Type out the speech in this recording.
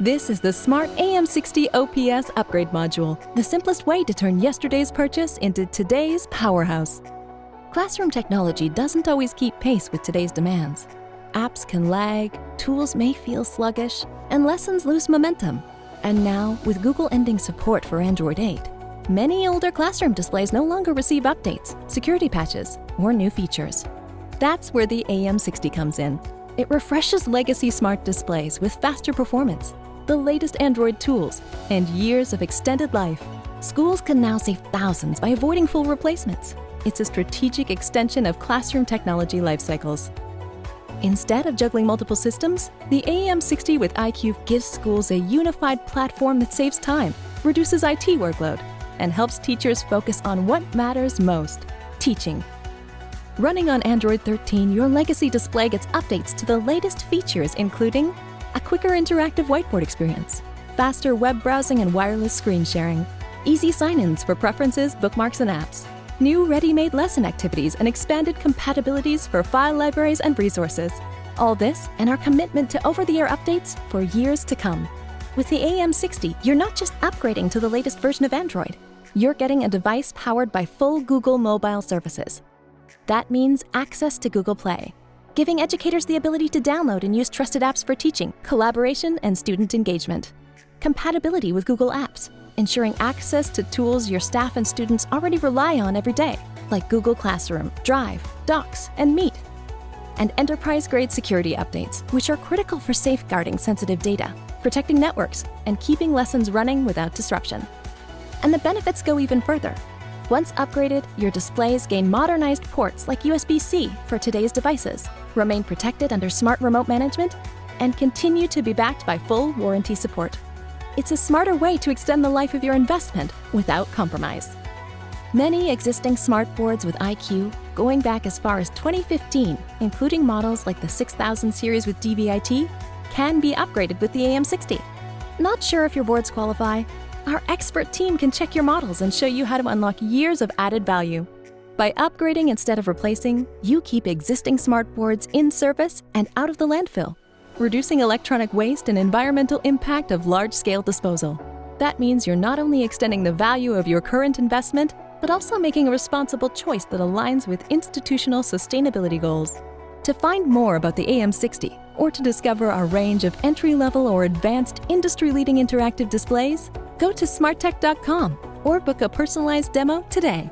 This is the SMART AM60 OPS upgrade module, the simplest way to turn yesterday's purchase into today's powerhouse. Classroom technology doesn't always keep pace with today's demands. Apps can lag, tools may feel sluggish, and lessons lose momentum. And now, with Google ending support for Android 8, many older classroom displays no longer receive updates, security patches, or new features. That's where the AM60 comes in. It refreshes legacy smart displays with faster performance, the latest Android tools, and years of extended life. Schools can now save thousands by avoiding full replacements. It's a strategic extension of classroom technology life cycles. Instead of juggling multiple systems, the AM60 with iQ gives schools a unified platform that saves time, reduces IT workload, and helps teachers focus on what matters most: teaching. Running on Android 13, your legacy display gets updates to the latest features, including a quicker interactive whiteboard experience, faster web browsing and wireless screen sharing, easy sign-ins for preferences, bookmarks, and apps, new ready-made lesson activities, and expanded compatibilities for file libraries and resources. All this and our commitment to over-the-air updates for years to come. With the AM60, you're not just upgrading to the latest version of Android. You're getting a device powered by full Google mobile services. That means access to Google Play, giving educators the ability to download and use trusted apps for teaching, collaboration, and student engagement. Compatibility with Google Apps, ensuring access to tools your staff and students already rely on every day, like Google Classroom, Drive, Docs, and Meet. And enterprise-grade security updates, which are critical for safeguarding sensitive data, protecting networks, and keeping lessons running without disruption. And the benefits go even further. Once upgraded, your displays gain modernized ports like USB-C for today's devices, remain protected under smart remote management, and continue to be backed by full warranty support. It's a smarter way to extend the life of your investment without compromise. Many existing smart boards with iQ, going back as far as 2015, including models like the 6000 series with DVI-T, can be upgraded with the AM60. Not sure if your boards qualify? Our expert team can check your models and show you how to unlock years of added value. By upgrading instead of replacing, you keep existing smart boards in service and out of the landfill, reducing electronic waste and environmental impact of large-scale disposal. That means you're not only extending the value of your current investment, but also making a responsible choice that aligns with institutional sustainability goals. To find more about the AM60, or to discover our range of entry-level or advanced industry-leading interactive displays, go to smarttech.com or book a personalized demo today.